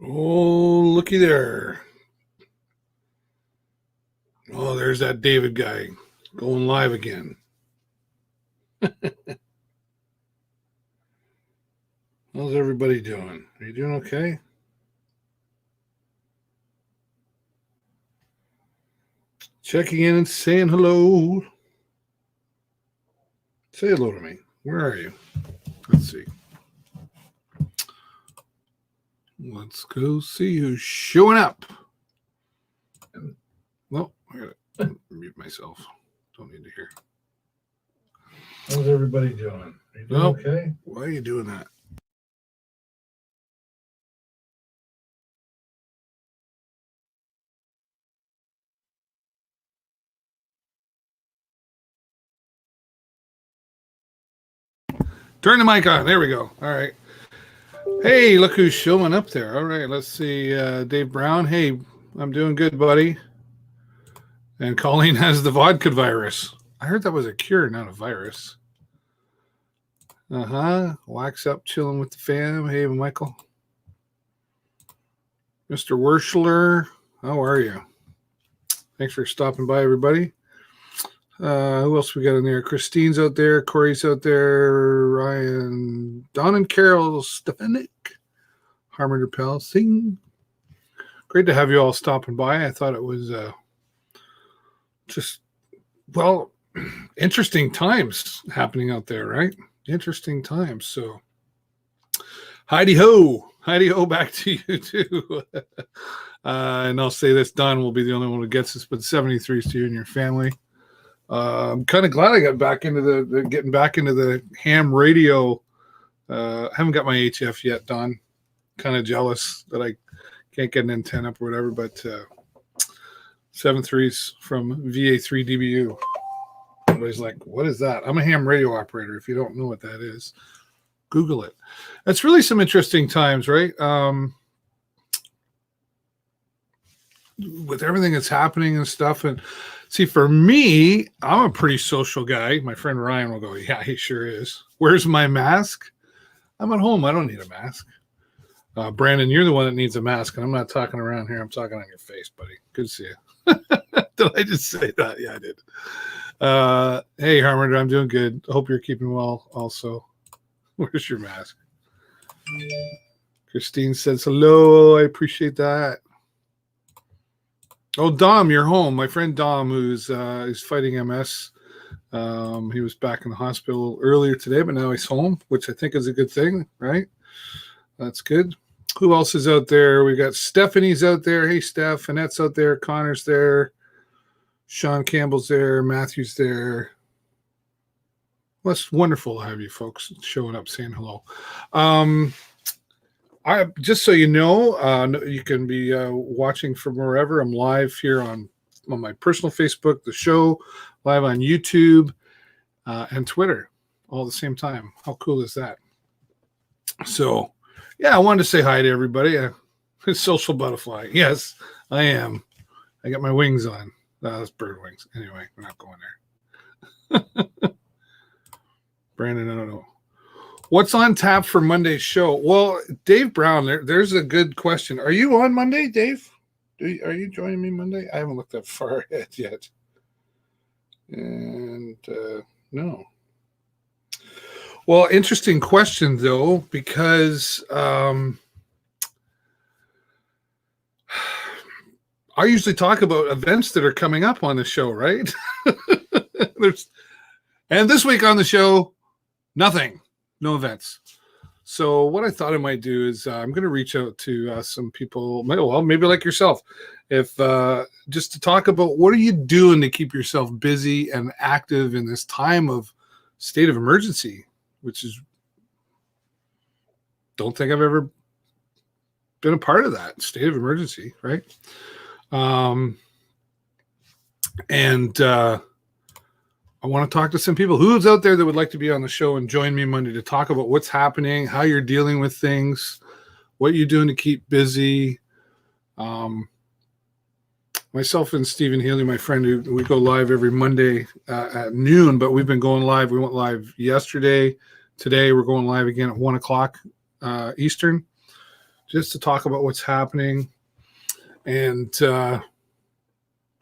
Oh, looky there. Oh, there's that David guy going live again. How's everybody doing? Are you doing okay? Checking in and saying hello. Say hello to me. Where are you? Let's see. Let's go see who's showing up. Well, I gotta mute myself. Don't need to hear. How's everybody doing? Are you doing okay? Why are you doing that? Turn the mic on. There we go. All right. Hey, look who's showing up there. All right, let's see. Dave Brown. Hey, I'm doing good, buddy. And Colleen has the vodka virus. I heard that was a cure, not a virus. Wax up, chilling with the fam. Hey, Michael. Mr. Werschler, how are you? Thanks for stopping by, everybody. Who else we got in there? Christine's out there. Corey's out there. Ryan, Don and Carol, Stefanik, Harmon Repel, Sing. Great to have you all stopping by. I thought it was interesting times happening out there, right? Interesting times. So, Heidi ho, back to you too. And I'll say this: Don will be the only one who gets this, but 73s to you and your family. I'm kind of glad I got back into getting back into the ham radio. Haven't got my HF yet, Don. Kind of jealous that I can't get an antenna up or whatever, but 7.3s from VA3 DBU. Everybody's like, what is that? I'm a ham radio operator. If you don't know what that is, Google it. That's really some interesting times, right? With everything that's happening and stuff. And see, for me, I'm a pretty social guy. My friend Ryan will go, yeah, he sure is. Where's my mask? I'm at home. I don't need a mask. Brandon, you're the one that needs a mask, and I'm not talking around here. I'm talking on your face, buddy. Good to see you. Did I just say that? Yeah, I did. Hey, Harmon, I'm doing good. Hope you're keeping well also. Where's your mask? Christine says hello. I appreciate that. Oh, Dom, you're home. My friend Dom, who's fighting MS. He was back in the hospital earlier today, but now he's home, which I think is a good thing, right? That's good. Who else is out there? We got Stephanie's out there. Hey, Steph. Annette's out there. Connor's there. Sean Campbell's there. Matthew's there. Well, it's wonderful to have you folks showing up, saying hello. I just so you know, you can be watching from wherever. I'm live here on my personal Facebook, the show, live on YouTube and Twitter all at the same time. How cool is that? So, yeah, I wanted to say hi to everybody. Social butterfly. Yes, I am. I got my wings on. That's bird wings. Anyway, we're not going there. Brandon, I don't know. What's on tap for Monday's show? Well, Dave Brown, there's a good question. Are you on Monday, Dave? Are you joining me Monday? I haven't looked that far ahead yet. And no. Well, interesting question, though, because I usually talk about events that are coming up on the show, right? And this week on the show, nothing. No events. So what I thought I might do is I'm going to reach out to some people, well, maybe like yourself, if just to talk about what are you doing to keep yourself busy and active in this time of state of emergency, which is, don't think I've ever been a part of that state of emergency, right? I want to talk to some people who's out there that would like to be on the show and join me Monday to talk about what's happening, how you're dealing with things, what you're doing to keep busy. Myself and Stephen Healy, my friend, we go live every Monday at noon, but we've been going live. We went live yesterday. Today we're going live again at 1 o'clock Eastern. just to talk about what's happening and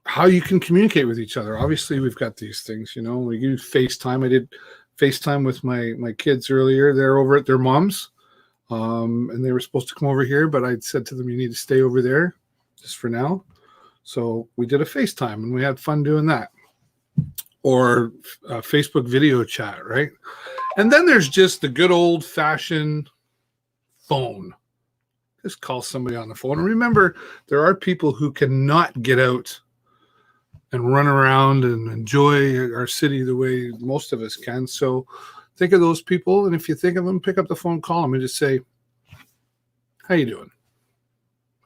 how you can communicate with each other. Obviously, we've got these things, we do FaceTime. I did FaceTime with my kids earlier. They're over at their mom's, and they were supposed to come over here, but I said to them, you need to stay over there just for now. So we did a FaceTime, and we had fun doing that. Or Facebook video chat, right? And then there's just the good old-fashioned phone. Just call somebody on the phone. And remember, there are people who cannot get out and run around and enjoy our city the way most of us can. So think of those people, and if you think of them, pick up the phone, call them, and just say, how you doing?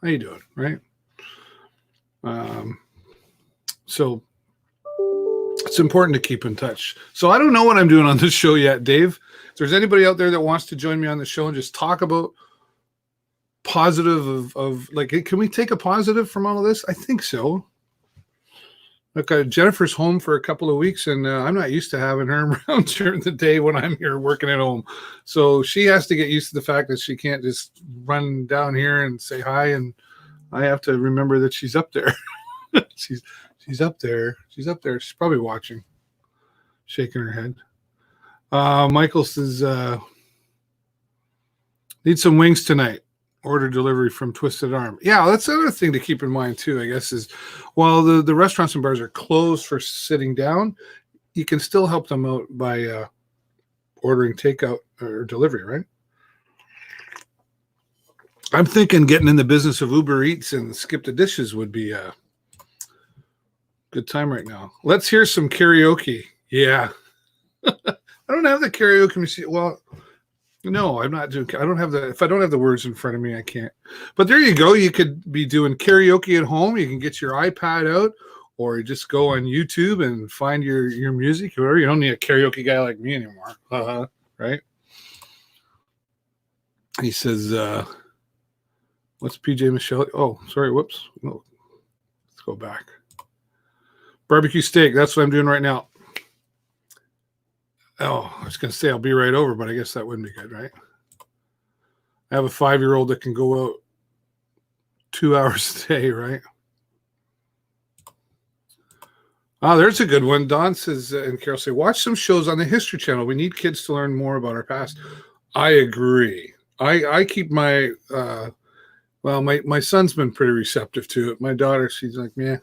How you doing, right? So it's important to keep in touch. So I don't know what I'm doing on this show yet, Dave. If there's anybody out there that wants to join me on the show and just talk about positive of like, can we take a positive from all of this? I think so. Look, Jennifer's home for a couple of weeks, and I'm not used to having her around during the day when I'm here working at home. So she has to get used to the fact that she can't just run down here and say hi, and I have to remember that she's up there. She's up there. She's up there. She's probably watching, shaking her head. Michael says, need some wings tonight. Order delivery from Twisted Arm. Yeah, that's another thing to keep in mind too, I guess, is while the restaurants and bars are closed for sitting down, you can still help them out by ordering takeout or delivery, right? I'm thinking getting in the business of Uber Eats and Skip the Dishes would be a good time right now. Let's hear some karaoke. Yeah. I don't have the karaoke machine. Well, no, I'm not doing. I don't have the. If I don't have the words in front of me, I can't. But there you go. You could be doing karaoke at home. You can get your iPad out, or just go on YouTube and find your music. Or you don't need a karaoke guy like me anymore, right? He says, "What's PJ Michelle?" Oh, sorry. Whoops. No. Let's go back. Barbecue steak. That's what I'm doing right now. Oh, I was going to say I'll be right over, but I guess that wouldn't be good, right? I have a 5-year-old that can go out 2 hours a day, right? Oh, there's a good one. Don says, and Carol say, watch some shows on the History Channel. We need kids to learn more about our past. I agree. I keep my, my son's been pretty receptive to it. My daughter, she's like, yeah,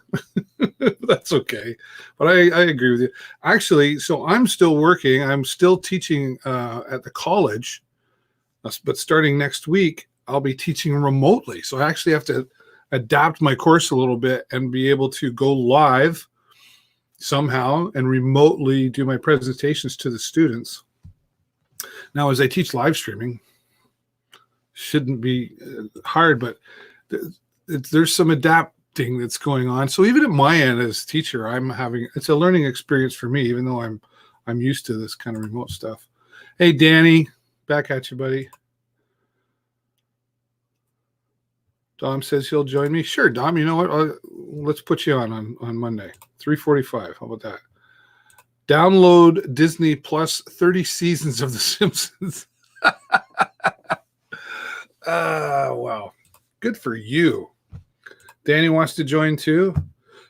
that's okay. But I agree with you. Actually, so I'm still working. I'm still teaching at the college. But starting next week, I'll be teaching remotely. So I actually have to adapt my course a little bit and be able to go live somehow and remotely do my presentations to the students. Now, as I teach live streaming, shouldn't be hard, but there's some adapting that's going on. So even at my end as teacher, it's a learning experience for me, even though I'm used to this kind of remote stuff. Hey, Danny, back at you, buddy. Dom says he'll join me. Sure, Dom, you know what? Let's put you on Monday, 3:45. How about that? Download Disney Plus 30 seasons of The Simpsons. Wow. Good for you. Danny wants to join too.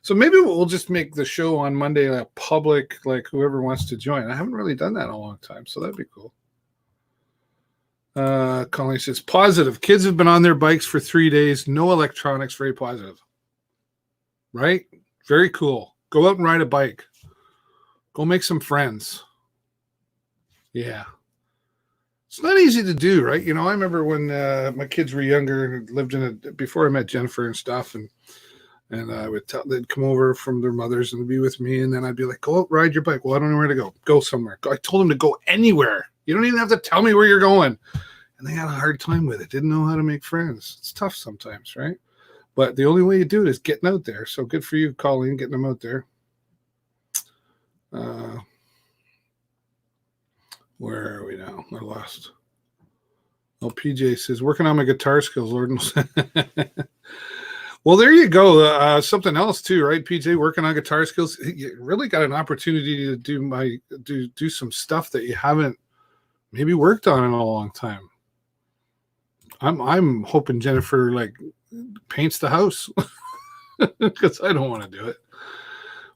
So maybe we'll just make the show on Monday a public, like whoever wants to join. I haven't really done that in a long time, so that'd be cool. Colleen says, positive. Kids have been on their bikes for 3 days. No electronics. Very positive. Right? Very cool. Go out and ride a bike. Go make some friends. Yeah. It's not easy to do, right? You know, I remember when my kids were younger and lived before I met Jennifer and stuff, and I would they'd come over from their mothers and be with me, and then I'd be like, go out, ride your bike. Well, I don't know where to go. Go somewhere. I told them to go anywhere. You don't even have to tell me where you're going. And they had a hard time with it. Didn't know how to make friends. It's tough sometimes, right? But the only way you do it is getting out there. So good for you, Colleen, getting them out there. Where are we now? I lost. Oh, PJ says, working on my guitar skills, Lord knows. Well, there you go. Something else too, right? PJ, working on guitar skills. You really got an opportunity to do some stuff that you haven't maybe worked on in a long time. I'm hoping Jennifer like paints the house because I don't want to do it.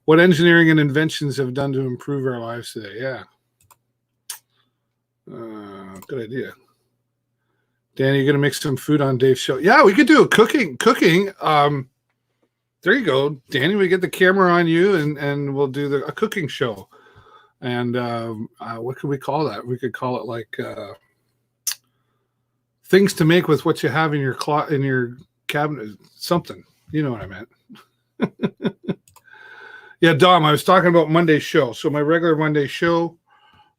What engineering and inventions have done to improve our lives today? Yeah. Good idea. Danny, you're going to make some food on Dave's show. Yeah, we could do a cooking. There you go. Danny, we get the camera on you and we'll do a cooking show. And what could we call that? We could call it like things to make with what you have in your cabinet. Something. You know what I meant. Yeah, Dom, I was talking about Monday's show. So my regular Monday show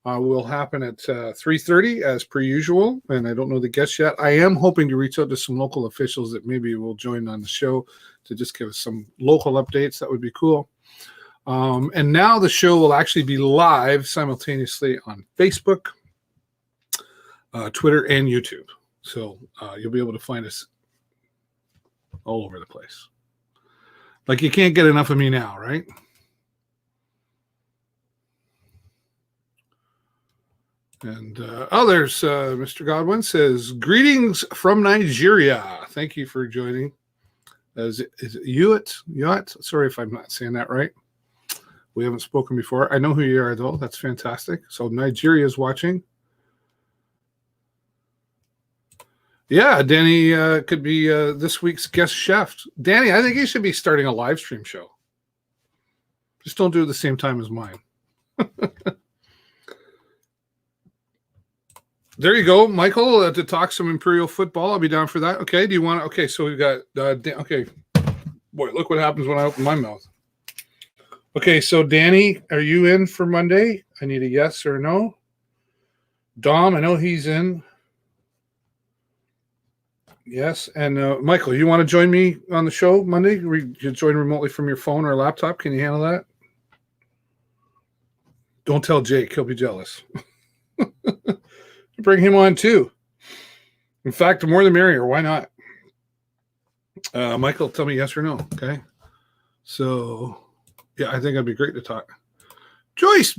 will happen at 3:30 as per usual. And I don't know the guests yet. I am hoping to reach out to some local officials that maybe will join on the show to just give us some local updates. That would be cool. And now the show will actually be live simultaneously on Facebook, Twitter, and YouTube. So you'll be able to find us all over the place. Like you can't get enough of me now, right? And there's Mr. Godwin says, greetings from Nigeria. Thank you for joining. Is it Yuat? Sorry if I'm not saying that right. We haven't spoken before. I know who you are, though. That's fantastic. So Nigeria is watching. Yeah, Danny could be this week's guest chef. Danny, I think you should be starting a live stream show. Just don't do it at the same time as mine. There you go, Michael, to talk some Imperial football. I'll be down for that. Okay, do you want to? Okay, so we've got, okay. Boy, look what happens when I open my mouth. Okay, so Danny, are you in for Monday? I need a yes or a no. Dom, I know he's in. Yes, and Michael, you want to join me on the show Monday? You join remotely from your phone or laptop. Can you handle that? Don't tell Jake. He'll be jealous. Bring him on too. In fact, the more the merrier. Why not? Michael, tell me yes or no. Okay. So, yeah, I think it'd be great to talk. Joyce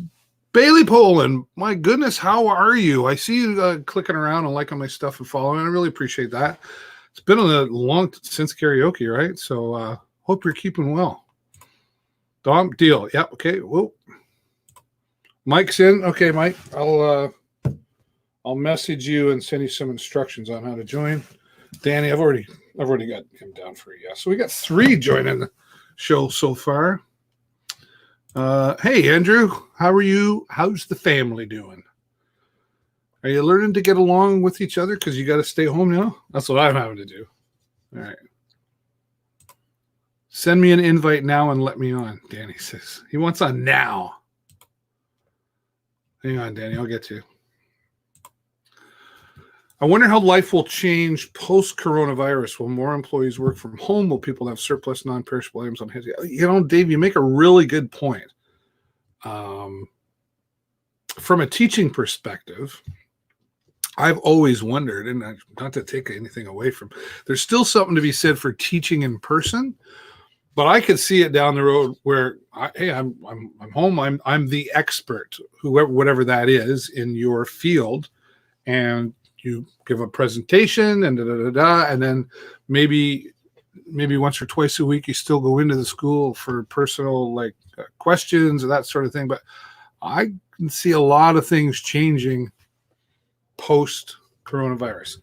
Bailey Poland, my goodness, how are you? I see you clicking around and liking my stuff and following. I really appreciate that. It's been a long since karaoke, right? So, hope you're keeping well. Dom, deal. Yeah. Okay. Whoa. Mike's in. Okay, Mike. I'll message you and send you some instructions on how to join. Danny, I've already got him down for a yes. So we got 3 joining the show so far. Hey, Andrew, how are you? How's the family doing? Are you learning to get along with each other because you got to stay home now? That's what I'm having to do. All right. Send me an invite now and let me on, Danny says. He wants on now. Hang on, Danny. I'll get to you. I wonder how life will change post-coronavirus. Will more employees work from home? Will people have surplus non-perishable items on hand? You know, Dave, you make a really good point. From a teaching perspective, I've always wondered, and not to take anything away from, there's still something to be said for teaching in person, but I could see it down the road where, I'm home. I'm the expert, whatever that is in your field, and you give a presentation and and then maybe once or twice a week you still go into the school for personal questions or that sort of thing. But I can see a lot of things changing post coronavirus.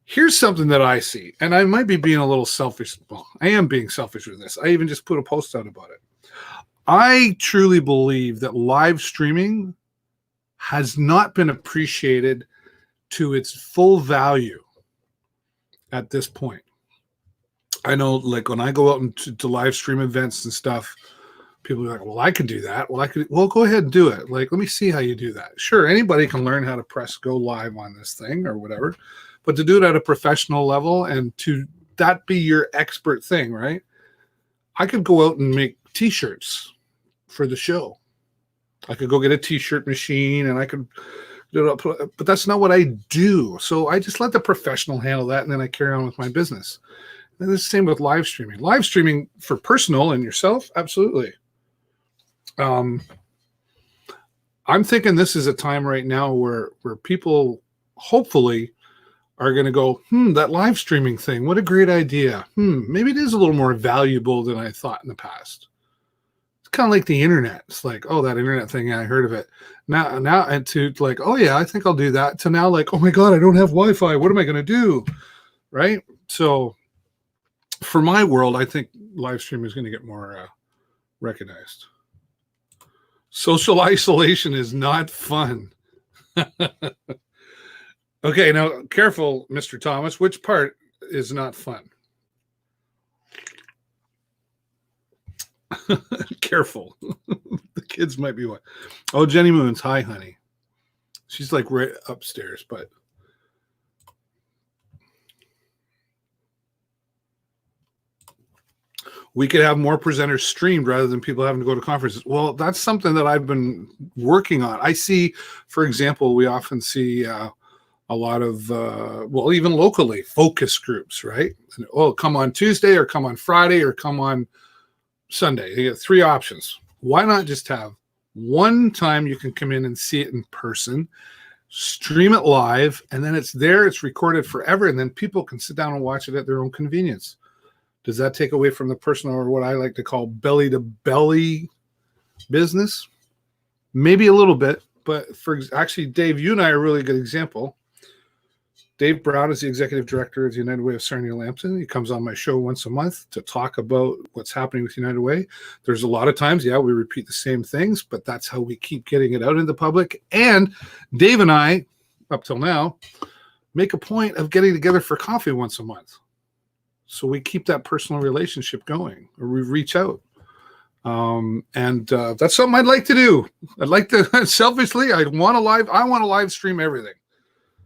Here's something that I see, and I might be being a little selfish. Well, I am being selfish with this. I even just put a post out about it. I truly believe that live streaming has not been appreciated to its full value at this point. I know, like, when I go out to live stream events and stuff, people are like, well, I can do that. Well, go ahead and do it. Like, let me see how you do that. Sure, anybody can learn how to press go live on this thing or whatever, but to do it at a professional level and to that be your expert thing, right? I could go out and make t-shirts for the show. I could go get a t-shirt machine and I could, but that's not what I do. So I just let the professional handle that, and then I carry on with my business. And it's the same with live streaming. Live streaming for personal and yourself, absolutely. I'm thinking this is a time right now where people hopefully are going to go, that live streaming thing, what a great idea. Maybe it is a little more valuable than I thought in the past. It's kind of like the internet. It's like, oh, that internet thing, I heard of it. Now, and to like, oh yeah, I think I'll do that. To now, like, oh my God, I don't have Wi-Fi. What am I going to do? Right? So for my world, I think live streaming is going to get more recognized. Social isolation is not fun. Okay, now careful, Mr. Thomas. Which part is not fun? Careful. The kids might be what? Oh, Jenny Moons. Hi, honey. She's like right upstairs, but we could have more presenters streamed rather than people having to go to conferences. Well, that's something that I've been working on. I see, for example, we often see a lot of, well, even locally, focus groups, right? And, oh, come on Tuesday or come on Friday or come on Sunday. You get 3 options. Why not just have one time you can come in and see it in person, stream it live, and then it's there, it's recorded forever, and then people can sit down and watch it at their own convenience. Does that take away from the personal, or what I like to call belly to belly business? Maybe a little bit, but actually, Dave, you and I are a really good example. Dave Brown is the executive director of the United Way of Sarnia Lambton. He comes on my show once a month to talk about what's happening with United Way. There's a lot of times, we repeat the same things, but that's how we keep getting it out in the public. And Dave and I, up till now, make a point of getting together for coffee once a month. So we keep that personal relationship going, or we reach out. And that's something I'd like to do. I'd like to, selfishly, I want to live stream everything.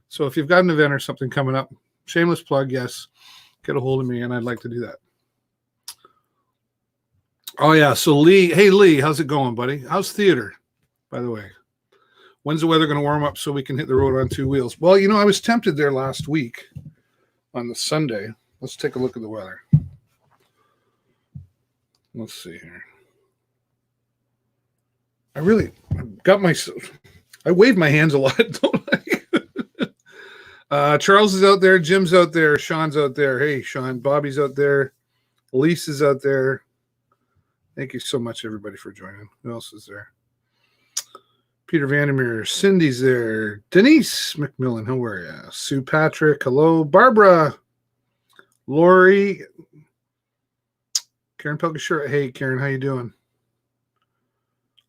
So if you've got an event or something coming up, shameless plug, yes, get a hold of me, and I'd like to do that. Oh, yeah. So Lee, hey, Lee, how's it going, buddy? How's theater, by the way? When's the weather going to warm up so we can hit the road on 2 wheels? Well, I was tempted there last week on the Sunday. Let's take a look at the weather. Let's see here. I wave my hands a lot, don't I? Charles is out there. Jim's out there. Sean's out there. Hey, Sean. Bobby's out there. Elise is out there. Thank you so much, everybody, for joining. Who else is there? Peter Vandermeer. Cindy's there. Denise McMillan. How are you? Sue Patrick. Hello. Barbara. Lori. Karen Pelkashire. Hey, Karen. How you doing?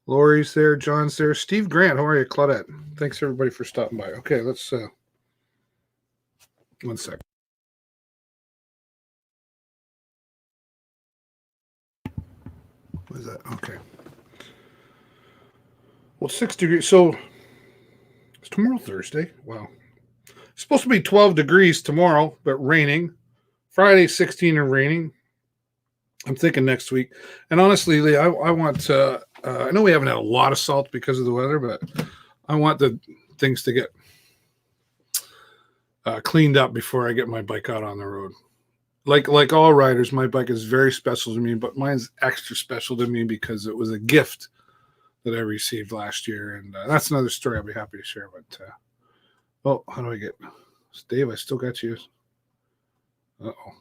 Lori's there. John's there. Steve Grant. How are you? Claudette. Thanks, everybody, for stopping by. Okay, let's... 1 sec. What is that? Okay. Well, 6 degrees. So, it's tomorrow Thursday. Wow. It's supposed to be 12 degrees tomorrow, but raining. Friday, 16 and raining. I'm thinking next week. And honestly, Lee, I want to, I know we haven't had a lot of salt because of the weather, but I want the things to get cleaned up before I get my bike out on the road. Like all riders, my bike is very special to me, but mine's extra special to me because it was a gift that I received last year, and that's another story I'll be happy to share. But oh, how do I get Dave? I still got you. Uh-oh.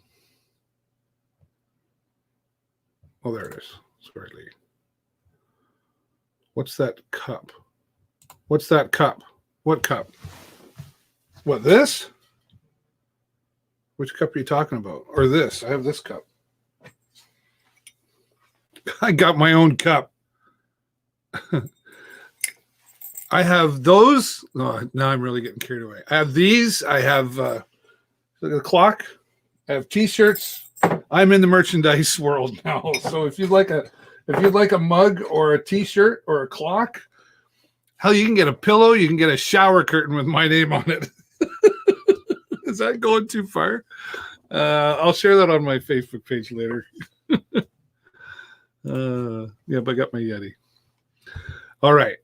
Oh, there it is. Sorry, Lee. What's that cup? What's that cup? What cup? What, this? Which cup are you talking about? Or this? I have this cup. I got my own cup. I have those. Oh, now I'm really getting carried away. I have these. I have look at the clock. I have t-shirts. I'm in the merchandise world now. So if you'd like a mug or a t-shirt or a clock, hell, you can get a pillow. You can get a shower curtain with my name on it. Is that going too far? I'll share that on my Facebook page later. But I got my Yeti. All right.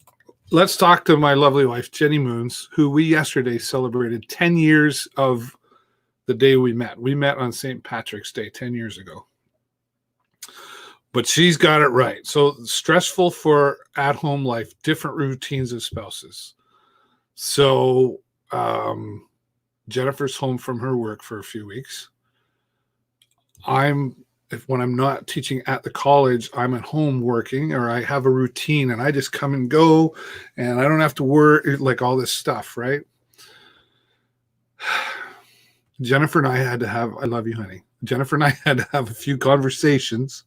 Let's talk to my lovely wife, Jenny Moons, who we yesterday celebrated 10 years of the day we met. We met on St. Patrick's Day 10 years ago. But she's got it right. So stressful for at-home life, different routines of spouses. So Jennifer's home from her work for a few weeks. When I'm not teaching at the college, I'm at home working, or I have a routine and I just come and go and I don't have to worry, like all this stuff, right? Jennifer and I had to have, I love you, honey. Jennifer and I had to have a few conversations.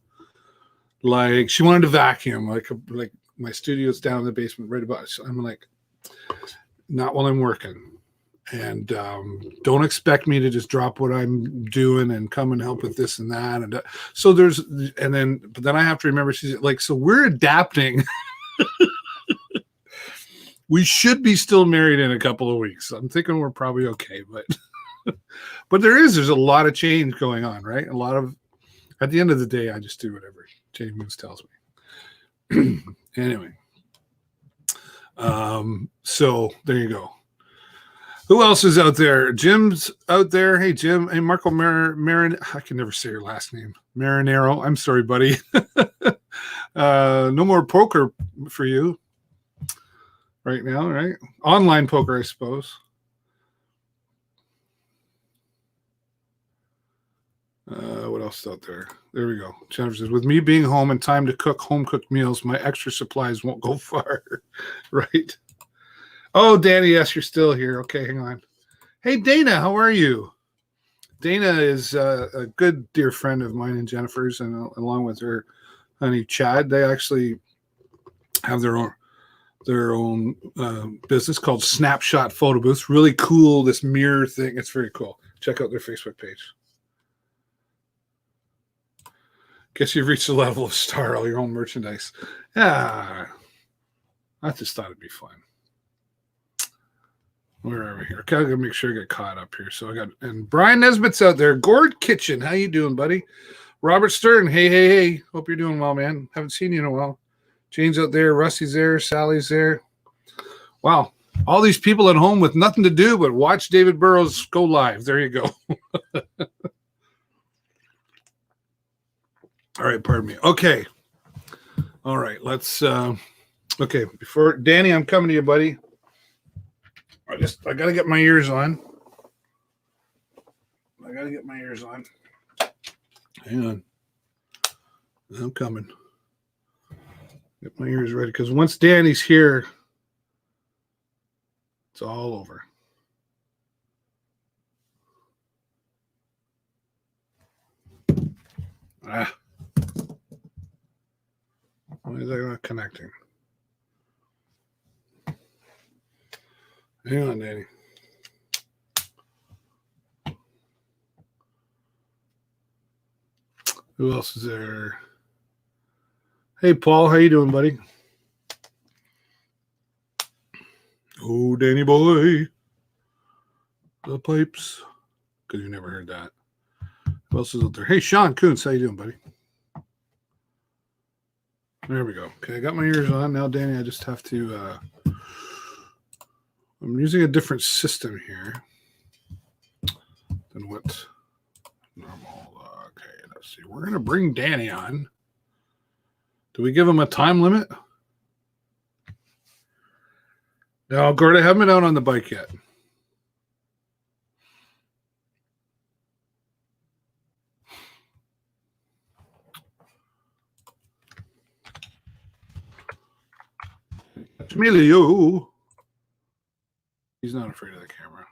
Like she wanted to vacuum, like my studio's down in the basement right above. So I'm like, not while I'm working. And don't expect me to just drop what I'm doing and come and help with this and that. And so but then I have to remember, she's like, so we're adapting. We should be still married in a couple of weeks. I'm thinking we're probably okay, but there's a lot of change going on, right? At the end of the day, I just do whatever Jane Moose tells me. Anyway. So there you go. Who else is out there? Jim's out there. Hey, Jim. Hey, Marco Marin. I can never say your last name. Marinero. I'm sorry, buddy. No more poker for you right now, right? Online poker, I suppose. What else is out there? There we go. Jennifer says, with me being home and time to cook home-cooked meals, my extra supplies won't go far. Right? Oh, Danny, yes, you're still here. Okay, hang on. Hey, Dana, how are you? Dana is a good dear friend of mine and Jennifer's, and along with her honey, Chad, they actually have their own business called Snapshot Photo Booths. Really cool, this mirror thing. It's very cool. Check out their Facebook page. Guess you've reached the level of star all your own merchandise. Yeah, I just thought it'd be fun. Where are we here? Okay, I gotta make sure I get caught up here. So and Brian Nesbitt's out there. Gord Kitchen, how you doing, buddy? Robert Stern, hey. Hope you're doing well, man. Haven't seen you in a while. Jane's out there. Rusty's there. Sally's there. Wow, all these people at home with nothing to do but watch David Burrows go live. There you go. All right, pardon me. Okay. All right, let's okay, before Danny, I'm coming to you, buddy. I gotta get my ears on. Hang on. I'm coming. Get my ears ready, because once Danny's here, it's all over. Why is that not connecting? Hang on, Danny. Who else is there? Hey, Paul, how you doing, buddy? Oh, Danny boy. The pipes. Because you never heard that. Who else is out there? Hey, Sean Kuntz, how you doing, buddy? There we go. Okay, I got my ears on. Now, Danny, I just have to... I'm using a different system here than what normal. Okay, let's see. We're going to bring Danny on. Do we give him a time limit? No, Gord, I haven't been out on the bike yet. Emilio. He's not afraid of the camera.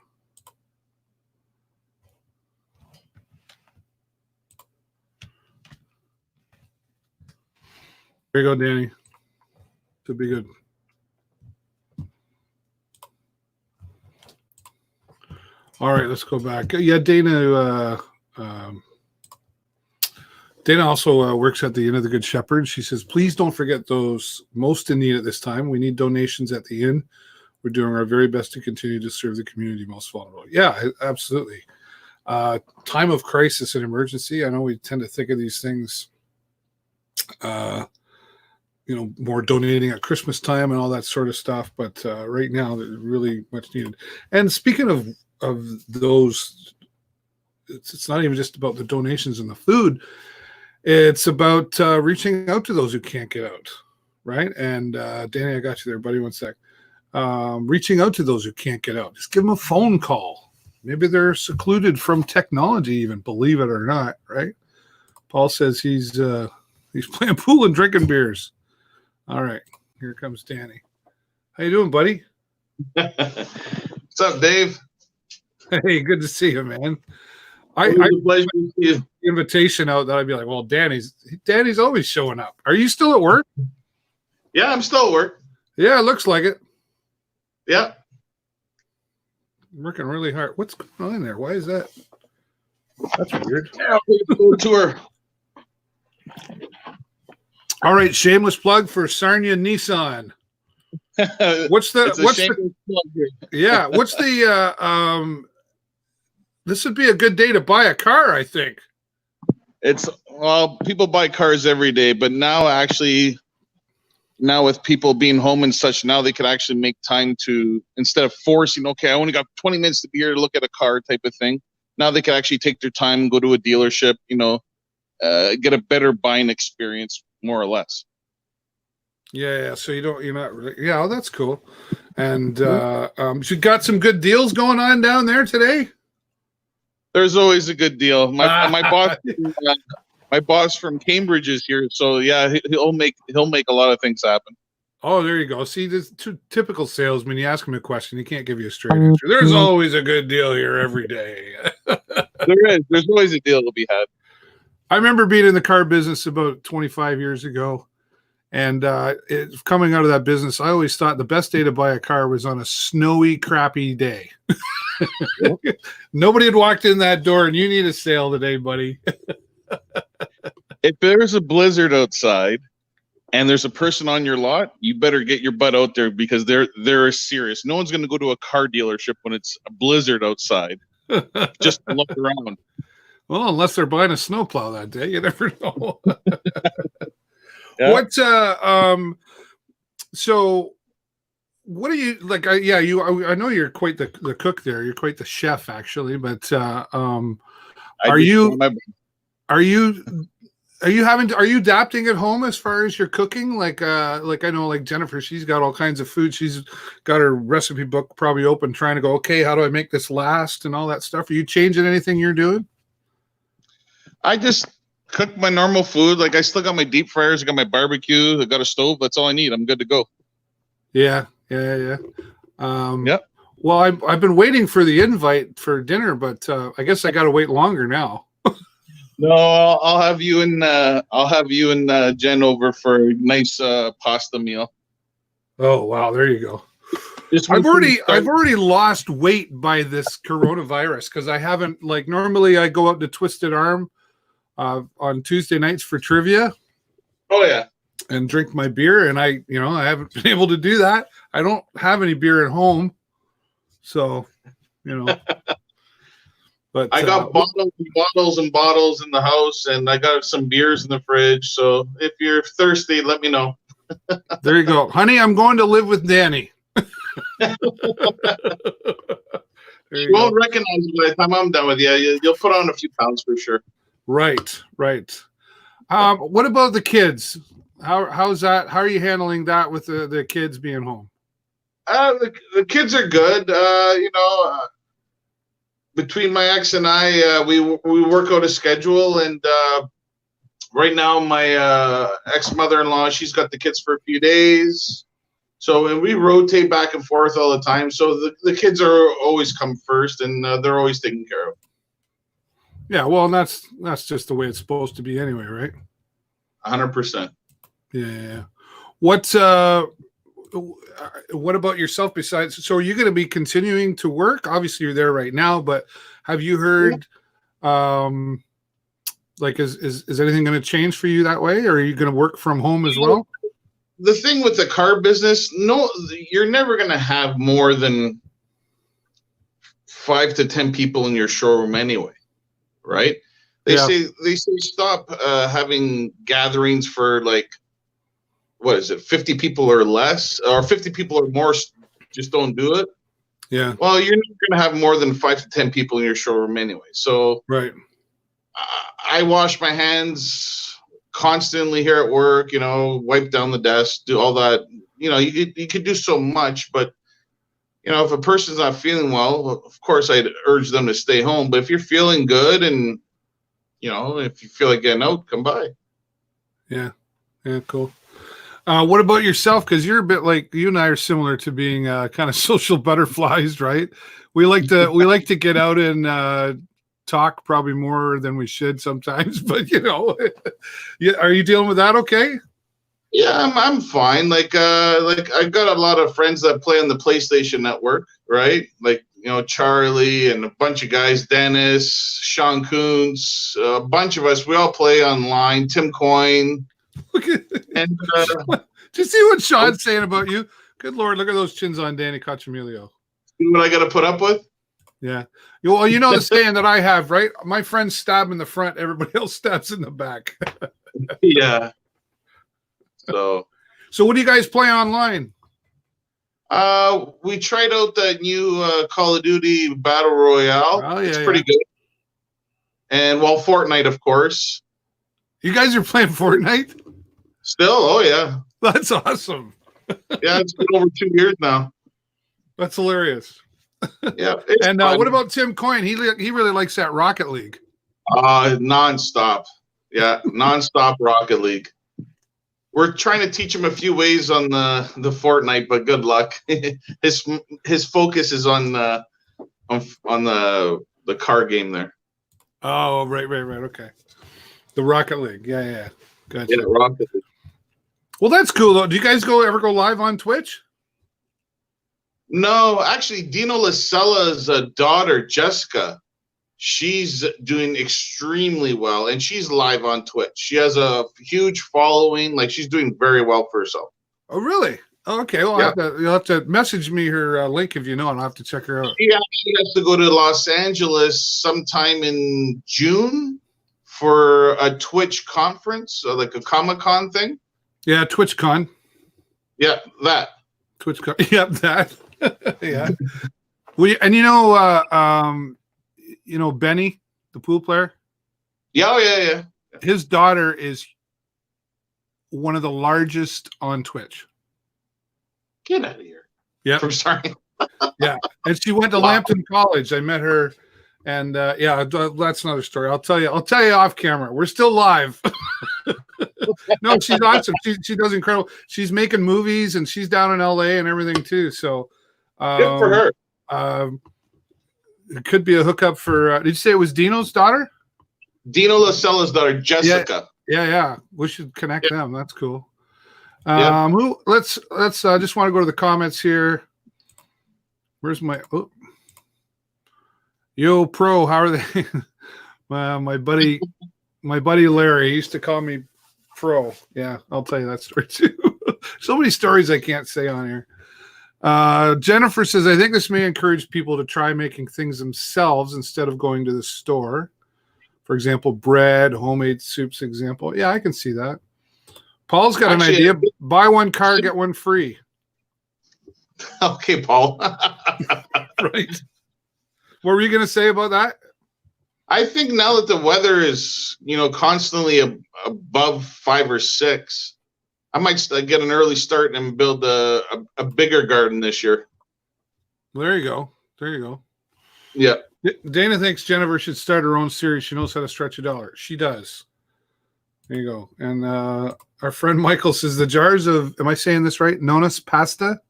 There you go, Danny. Should be good. All right, let's go back. Yeah, Dana. Dana also works at the Inn of the Good Shepherd. She says, please don't forget those most in need at this time. We need donations at the inn. We're doing our very best to continue to serve the community most vulnerable. Yeah, absolutely. Time of crisis and emergency. I know we tend to think of these things, more donating at Christmas time and all that sort of stuff. But right now, they're really much needed. And speaking of those, it's not even just about the donations and the food. It's about reaching out to those who can't get out, right? And Danny, I got you there, buddy. One sec. Reaching out to those who can't get out. Just give them a phone call, Maybe they're secluded from technology, even, believe it or not, right? Paul says he's playing pool and drinking beers. All right, here comes Danny. How you doing, buddy? What's up, Dave? Hey, good to see you, man. It's a pleasure to see you. Invitation out that I'd be like, well, Danny's always showing up. Are you still at work? Yeah, I'm still at work. Yeah, it looks like it. Yeah. I'm working really hard. What's going on there? Why is that? That's weird. Yeah, I'll take a photo tour. All right, shameless plug for Sarnia Nissan. What's the this would be a good day to buy a car, I think. People buy cars every day, but now with people being home and such, now they could actually make time to, instead of forcing, okay, I only got 20 minutes to be here to look at a car type of thing. Now they could actually take their time, go to a dealership, get a better buying experience, more or less. Yeah. So you're not really, yeah, that's cool. And you got some good deals going on down there today? There's always a good deal. My boss from Cambridge is here, so yeah, he'll make a lot of things happen. Oh, there you go. See, this typical salesman. You ask him a question, he can't give you a straight answer. There's always a good deal here every day. There is. There's always a deal to be had. I remember being in the car business about 25 years ago, and coming out of that business, I always thought the best day to buy a car was on a snowy, crappy day. Nobody had walked in that door, and you need a sale today, buddy. If there's a blizzard outside and there's a person on your lot, you better get your butt out there, because they're serious. No one's going to go to a car dealership when it's a blizzard outside just to look around. Well, unless they're buying a snowplow that day, you never know. Yeah. So what do you like? I know you're quite the cook there. You're quite the chef, actually. But are you adapting at home as far as your cooking? Like I know, like Jennifer, she's got all kinds of food. She's got her recipe book probably open, trying to go, okay, how do I make this last and all that stuff. Are you changing anything you're doing? I just cook my normal food. Like, I still got my deep fryers, I got my barbecue, I got a stove. That's all I need. I'm good to go. Yeah. Yep. Well, I've been waiting for the invite for dinner, but I guess I got to wait longer now. No, I'll have you and Jen over for a nice pasta meal. Oh wow, there you go. I've already lost weight by this coronavirus, because I haven't, like, normally I go out to Twisted Arm on Tuesday nights for trivia. Oh yeah. And drink my beer, and I haven't been able to do that. I don't have any beer at home, so but I got bottles and bottles in the house, and I got some beers in the fridge. So if you're thirsty, let me know. There you go, honey. I'm going to live with Danny. You won't recognize you by the time I'm done with you. You'll put on a few pounds for sure. Right. What about the kids? How's that? How are you handling that with the kids being home? The kids are good. Between my ex and I, we work out a schedule, and right now my ex mother-in-law, she's got the kids for a few days. So, and we rotate back and forth all the time. So the kids are always come first, and they're always taken care of. Yeah, well, and that's just the way it's supposed to be anyway, right? 100%. Yeah. What about yourself besides? So are you going to be continuing to work? Obviously, you're there right now, but have you heard, like, is anything going to change for you that way? Or are you going to work from home as well? The thing with the car business, no, you're never going to have more than 5 to 10 people in your showroom anyway, right? They say stop having gatherings for, like, what is it, 50 people or less, or 50 people or more. Just don't do it. Yeah. Well, you're not going to have more than 5 to 10 people in your showroom anyway. So right. I wash my hands constantly here at work, wipe down the desk, do all that. You could do so much, but if a person's not feeling well, of course I'd urge them to stay home. But if you're feeling good and, if you feel like getting out, come by. Yeah. Yeah, cool. What about yourself? Because you're a bit like, you and I are similar to being kind of social butterflies, right? We like to get out and talk probably more than we should sometimes. But yeah, are you dealing with that? Okay. Yeah, I'm fine. Like I've got a lot of friends that play on the PlayStation Network, right? Like Charlie and a bunch of guys, Dennis, Sean Coons, a bunch of us. We all play online. Tim Coyne. And did you see what Sean's saying about you? Good Lord, look at those chins on Danny Cacciamilio. See what I got to put up with? Yeah. Well, you know the saying that I have, right? My friends stab in the front, everybody else stabs in the back. Yeah. So what do you guys play online? We tried out that new Call of Duty Battle Royale. Oh, yeah, it's pretty good. And Fortnite, of course. You guys are playing Fortnite? Still? Oh, yeah. That's awesome. Yeah, it's been over 2 years now. That's hilarious. Yeah. And what about Tim Coyne? He really likes that Rocket League. Nonstop. Yeah, nonstop Rocket League. We're trying to teach him a few ways on the Fortnite, but good luck. His focus is on the car game there. Oh, right. Okay. The Rocket League. Yeah. Gotcha. Yeah, Rocket League. Well, that's cool though. Do you guys ever go live on Twitch? No, actually, Dino Lacella's daughter, Jessica, she's doing extremely well, and she's live on Twitch. She has a huge following. Like, she's doing very well for herself. Oh, really? Oh, okay. Well, Yeah. you'll have to message me her link if you know, and I'll have to check her out. She actually has to go to Los Angeles sometime in June for a Twitch conference, like a Comic-Con thing. Yeah, TwitchCon. Yeah, that. TwitchCon. Yep, that. Yeah. Benny, the pool player. Yeah, yeah. His daughter is one of the largest on Twitch. Get out of here. Yeah. I'm sorry. Yeah. And she went to Lambton College. I met her. And that's another story. I'll tell you off camera. We're still live. No, she's awesome. She does incredible. She's making movies and she's down in LA and everything too. So good for her. It could be a hookup for did you say it was Dino's daughter? Dino Lacella's daughter, Jessica. Yeah. We should connect them. That's cool. Let's just want to go to the comments here. Where's my Yo Pro, how are they? My buddy Larry used to call me Pro. Yeah, I'll tell you that story too. So many stories I can't say on here. Jennifer says, I think this may encourage people to try making things themselves instead of going to the store. For example, bread, homemade soups, example. Yeah, I can see that. Paul's got an idea. Buy one car, get one free. Okay, Paul. Right. What were you going to say about that? I think now that the weather is, constantly above 5 or 6, I might get an early start and build a bigger garden this year. There you go. Yeah. Dana thinks Jennifer should start her own series. She knows how to stretch a dollar. She does. There you go. And our friend Michael says the jars of, am I saying this right? Nonna's pasta?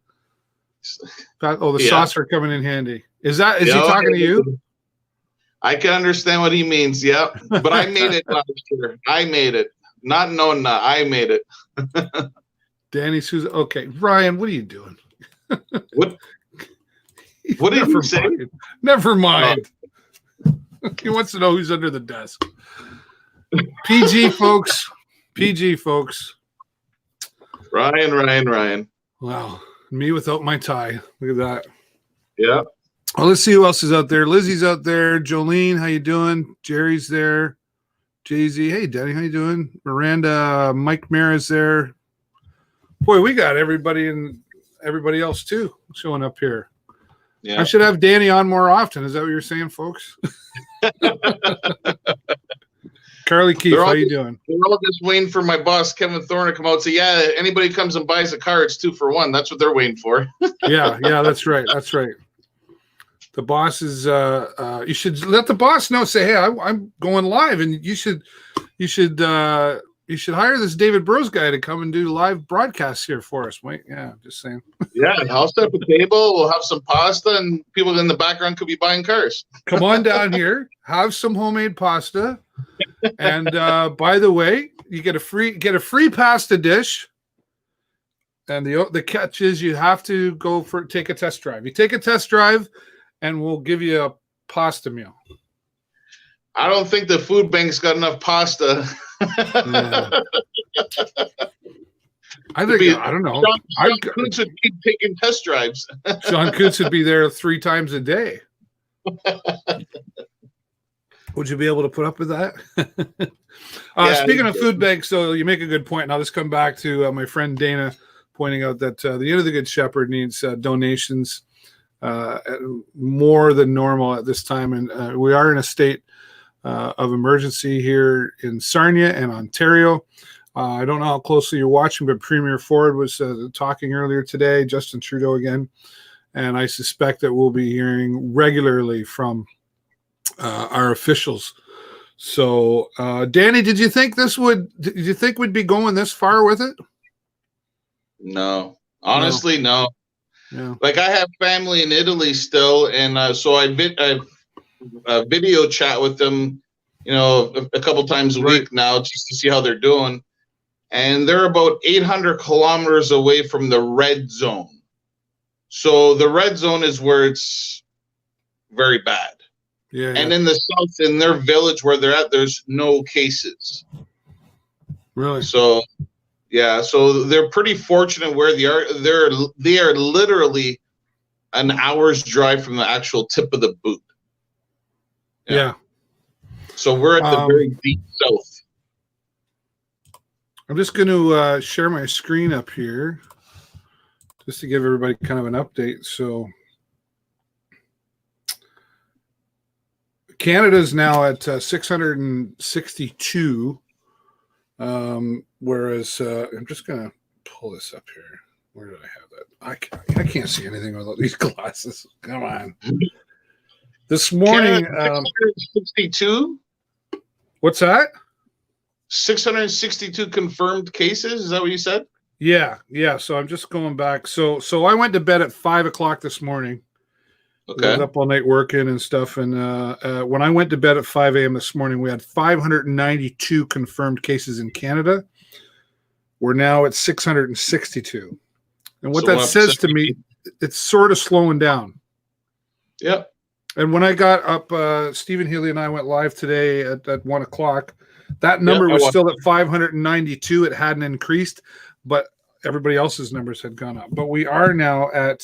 Sauce are coming in handy. Is he talking to you? I can understand what he means. Yeah. But I made it last year. I made it. Not Nonna. I made it. Danny Souza. Okay. Ryan, what are you doing? What did you say? Never mind. He wants to know who's under the desk. PG, folks. Ryan. Wow. Me without my tie. Look at that. Yeah. Well, let's see who else is out there. Lizzie's out there. Jolene, how you doing? Jerry's there. Jay-Z. Hey, Denny, how you doing? Miranda, Mike Mara's there. Boy, we got everybody and everybody else too showing up here. Yeah. I should have Danny on more often. Is that what you're saying, folks? Carly Keefe, how you doing? They're all just waiting for my boss, Kevin Thorne, to come out and say, yeah, anybody comes and buys a car, it's 2 for 1. That's what they're waiting for. Yeah, that's right. That's right. The boss is you should let the boss know, say, hey, I'm going live, and you should hire this David Burrows guy to come and do live broadcasts here for us. Wait, yeah, just saying. Yeah, I'll set up a table, we'll have some pasta, and people in the background could be buying cars. Come on down here, have some homemade pasta. And by the way, you get a free pasta dish. And the catch is you have to take a test drive. You take a test drive, and we'll give you a pasta meal. I don't think the food bank's got enough pasta. Yeah. I don't know. Sean Coots would keep taking test drives. Sean Coots would be there 3 times a day. Would you be able to put up with that? Speaking of food banks, so you make a good point. And I'll just come back to my friend Dana pointing out that the Inn of the Good Shepherd needs donations more than normal at this time. And we are in a state of emergency here in Sarnia and Ontario. I don't know how closely you're watching, but Premier Ford was talking earlier today, Justin Trudeau again. And I suspect that we'll be hearing regularly from our officials. So, Danny, did you think we'd be going this far with it? No, honestly, no. Yeah. Like, I have family in Italy still, and so I video chat with them, a couple times a week now, just to see how they're doing. And they're about 800 kilometers away from the red zone. So the red zone is where it's very bad. Yeah. And in the south, in their village where they're at, there's no cases. Really? So, yeah. So they're pretty fortunate where they are. They are literally an hour's drive from the actual tip of the boot. Yeah. So we're at the very deep south. I'm just going to share my screen up here just to give everybody kind of an update. So Canada's now at 662, whereas I'm just going to pull this up here. Where did I have that? I can't see anything without these glasses. Come on. This morning, 662. What's that? 662 confirmed cases. Is that what you said? Yeah. So I'm just going back. So I went to bed at 5 o'clock this morning. Okay. I was up all night working and stuff. And when I went to bed at 5 a.m. this morning, we had 592 confirmed cases in Canada. We're now at 662. And what that says to me, it's sort of slowing down. Yep. And when I got up, Stephen Healy and I went live today at 1 o'clock. That number was still at 592. It hadn't increased, but everybody else's numbers had gone up. But we are now at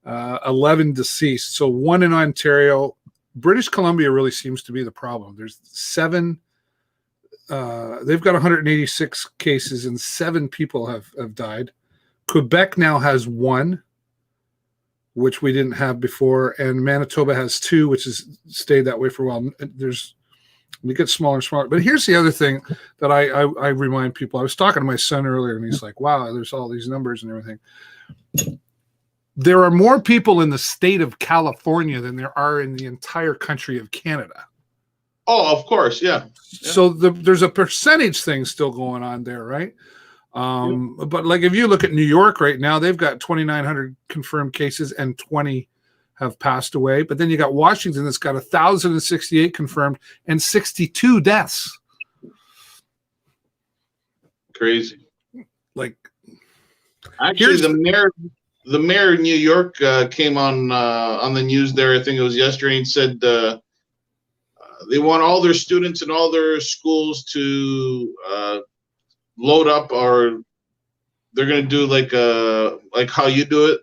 11 deceased. So 1 in Ontario. British Columbia really seems to be the problem. There's 7. They've got 186 cases and 7 people have died. Quebec now has 1, which we didn't have before, and Manitoba has 2, which has stayed that way for a while. We get smaller and smaller. But here's the other thing that I remind people. I was talking to my son earlier, and he's like, wow, there's all these numbers and everything. There are more people in the state of California than there are in the entire country of Canada. Oh, of course, yeah. So there's a percentage thing still going on there, right? But like if you look at New York right now, they've got 2,900 confirmed cases and 20 have passed away. But then you got Washington that's got 1,068 confirmed and 62 deaths. Crazy. Like, actually, the mayor of New York came on the news there. I think it was yesterday, and said they want all their students in all their schools to load up, or they're going to do like how you do it.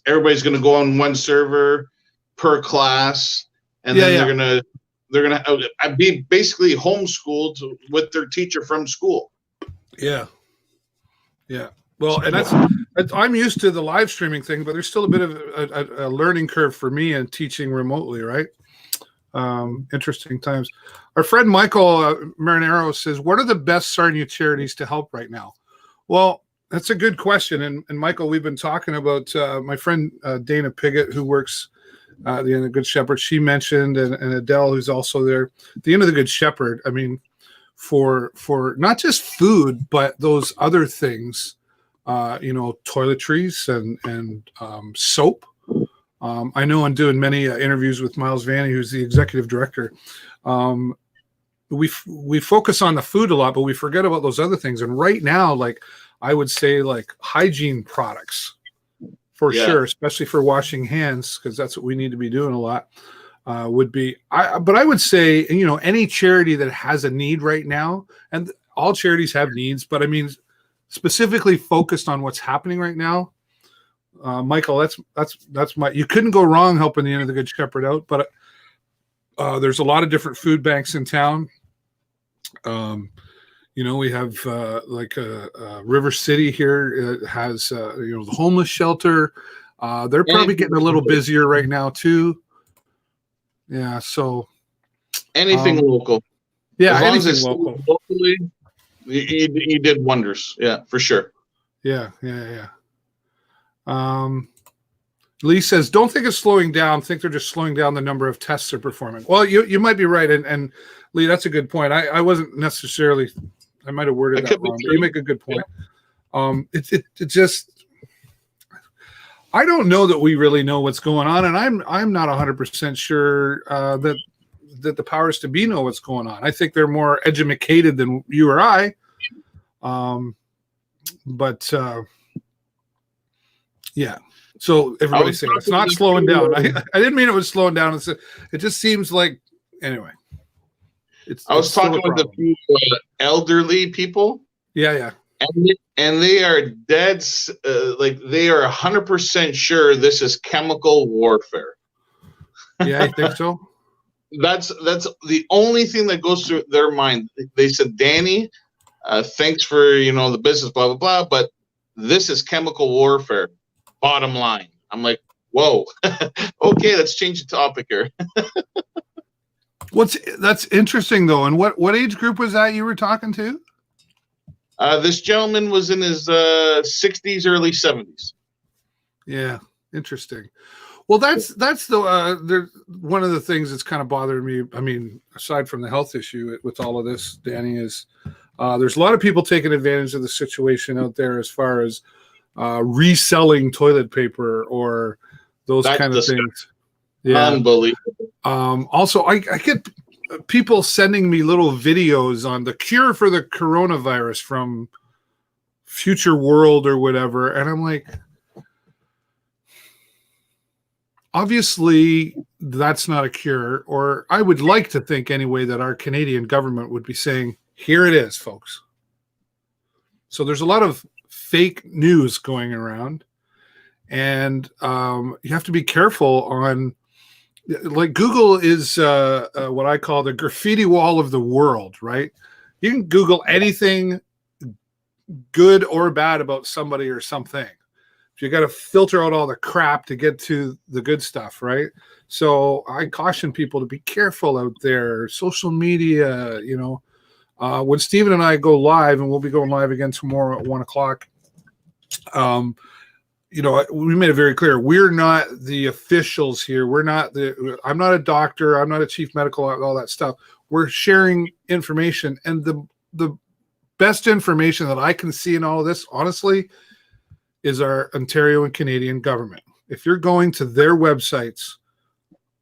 Everybody's going to go on one server per class, and then they're gonna be basically homeschooled with their teacher from school. Yeah. Well, and I'm used to the live streaming thing, but there's still a bit of a learning curve for me in teaching remotely, right? Interesting times. Our friend Michael Marinero says, what are the best Sarnia charities to help right now? Well, that's a good question. And Michael, we've been talking about my friend Dana Piggott, who works at the End of the Good Shepherd. She mentioned, and Adele, who's also there. The End of the Good Shepherd, I mean, for not just food, but those other things, toiletries and soap. I know I'm doing many interviews with Miles Vanny, who's the executive director. We focus on the food a lot, but we forget about those other things. And right now, like I would say, like hygiene products for sure, especially for washing hands, because that's what we need to be doing a lot. Would be, but I would say, any charity that has a need right now, and all charities have needs, but I mean, specifically focused on what's happening right now. Michael, that's my. You couldn't go wrong helping the End of the Good Shepherd out, but there's a lot of different food banks in town. We have River City here has the homeless shelter. They're probably getting a little busier right now too. Yeah, so anything local. Yeah, as long anything as it's local. Locally, you did wonders. Yeah, for sure. Yeah. Lee says, don't think it's slowing down. Think they're just slowing down the number of tests they're performing. Well, you might be right. And Lee, that's a good point. I wasn't necessarily, I might have worded that wrong, but you make a good point. Yeah. It just, I don't know that we really know what's going on. And I'm not 100% sure that the powers to be know what's going on. I think they're more educated than you or I. Yeah. So everybody's saying it's not slowing down. I didn't mean it was slowing down. It just seems like, anyway. I was talking with a few elderly people. Yeah. And they are dead, they are 100% sure this is chemical warfare. Yeah, I think so. That's the only thing that goes through their mind. They said, Danny, thanks for the business, blah blah blah, but this is chemical warfare. Bottom line. I'm like, whoa. Okay, let's change the topic here. That's interesting though. And what age group was that you were talking to? This gentleman was in his 60s, early 70s. Yeah, interesting. Well, that's the one of the things that's kind of bothering me. I mean, aside from the health issue with all of this, Danny, is there's a lot of people taking advantage of the situation out there as far as reselling toilet paper or those kind of things. Yeah, unbelievable. Also, I get people sending me little videos on the cure for the coronavirus from Future World or whatever, and I'm like, obviously that's not a cure. Or I would like to think anyway that our Canadian government would be saying, here it is, folks. So there's a lot of fake news going around, and you have to be careful on, like, Google is what I call the graffiti wall of the world, right? You can Google anything good or bad about somebody or something. You got to filter out all the crap to get to the good stuff, right? So I caution people to be careful out there. Social media, when Stephen and I go live, and we'll be going live again tomorrow at 1:00. We made it very clear. We're not the officials here. I'm not a doctor. I'm not a chief medical, all that stuff. We're sharing information. And the best information that I can see in all of this, honestly, is our Ontario and Canadian government. If you're going to their websites,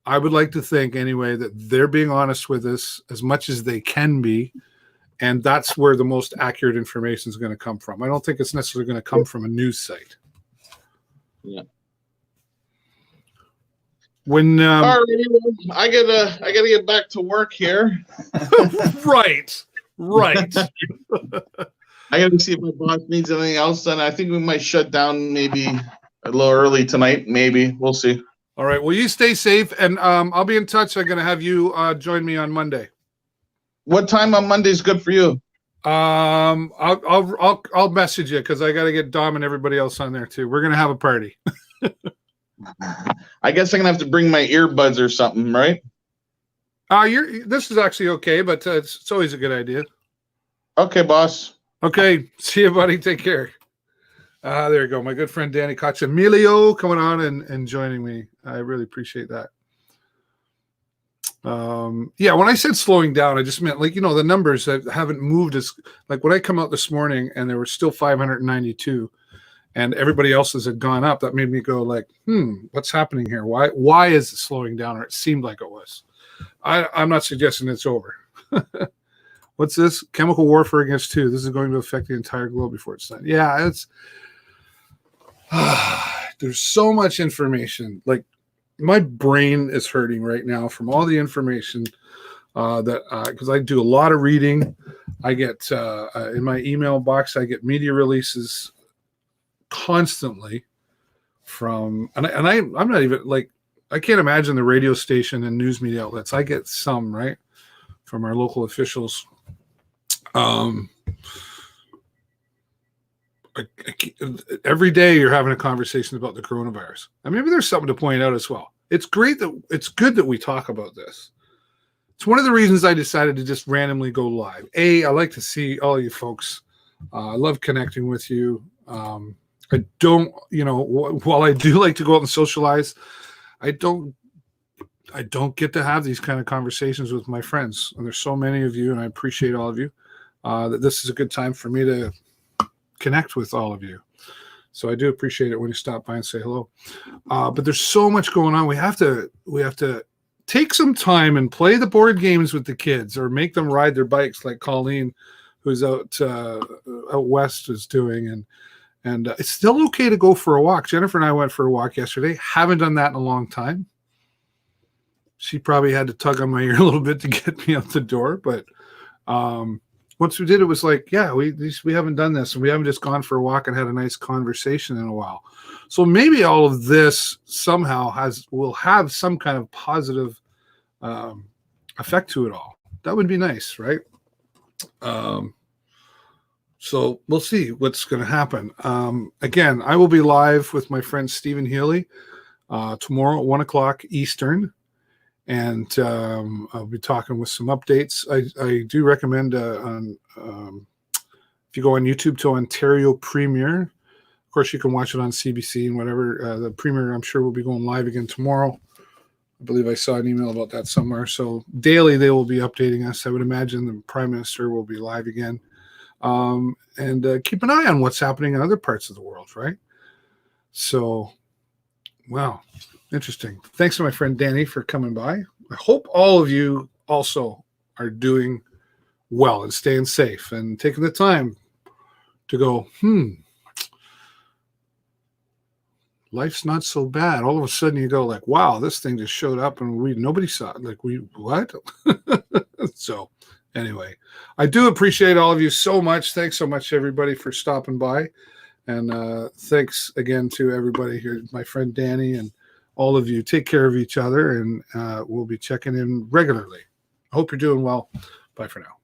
I would like to think anyway that they're being honest with us as much as they can be. And that's where the most accurate information is going to come from. I don't think it's necessarily going to come from a news site. Yeah. When I gotta get back to work here. right. I gotta see if my boss needs anything else done. I think we might shut down maybe a little early tonight. Maybe we'll see. All right. Well, you stay safe, and I'll be in touch. I'm gonna have you join me on Monday. What time on Monday is good for you? I'll message you because I got to get Dom and everybody else on there too. We're gonna have a party. I guess I'm gonna have to bring my earbuds or something, right? This is actually okay, but it's always a good idea. Okay, boss. Okay, see you, buddy. Take care. There you go. My good friend Danny Cacciamilio coming on and joining me. I really appreciate that. Yeah, when I said slowing down, I just meant like, the numbers that haven't moved as like when I come out this morning and there were still 592 and everybody else's had gone up. That made me go like, what's happening here? Why is it slowing down? Or it seemed like it was. I'm not suggesting it's over. What's this? Chemical warfare against 2. This is going to affect the entire globe before it's done. Yeah, it's there's so much information. Like my brain is hurting right now from all the information that because I do a lot of reading. I get in my email box, I get media releases constantly from, and I'm not even like, I can't imagine the radio station and news media outlets. I get some, right, from our local officials. Every day you're having a conversation about the coronavirus. And maybe there's something to point out as well. It's good that we talk about this. It's one of the reasons I decided to just randomly go live. I like to see all you folks. I love connecting with you. I don't, while I do like to go out and socialize, I don't get to have these kind of conversations with my friends. And there's so many of you, and I appreciate all of you, that this is a good time for me to connect with all of you. So I do appreciate it when you stop by and say hello. But there's so much going on. We have to take some time and play the board games with the kids or make them ride their bikes like Colleen, who's out west, is doing. And it's still okay to go for a walk. Jennifer and I went for a walk yesterday. Haven't done that in a long time. She probably had to tug on my ear a little bit to get me out the door. But once we did, it was like, yeah, we haven't done this. And we haven't just gone for a walk and had a nice conversation in a while. So maybe all of this somehow will have some kind of positive effect to it all. That would be nice, right? So we'll see what's going to happen. Again, I will be live with my friend Stephen Healy tomorrow at 1:00 Eastern. And I'll be talking with some updates. I do recommend if you go on YouTube to Ontario Premier. Of course, you can watch it on CBC and whatever. The Premier, I'm sure, will be going live again tomorrow. I believe I saw an email about that somewhere. So daily they will be updating us. I would imagine the Prime Minister will be live again. And keep an eye on what's happening in other parts of the world, right? So, wow. Interesting. Thanks to my friend Danny for coming by. I hope all of you also are doing well and staying safe and taking the time to go, life's not so bad. All of a sudden you go like, wow, this thing just showed up and nobody saw it. Like, what? So anyway, I do appreciate all of you so much. Thanks so much, everybody, for stopping by. And thanks again to everybody here, my friend Danny and all of you. Take care of each other, and we'll be checking in regularly. I hope you're doing well. Bye for now.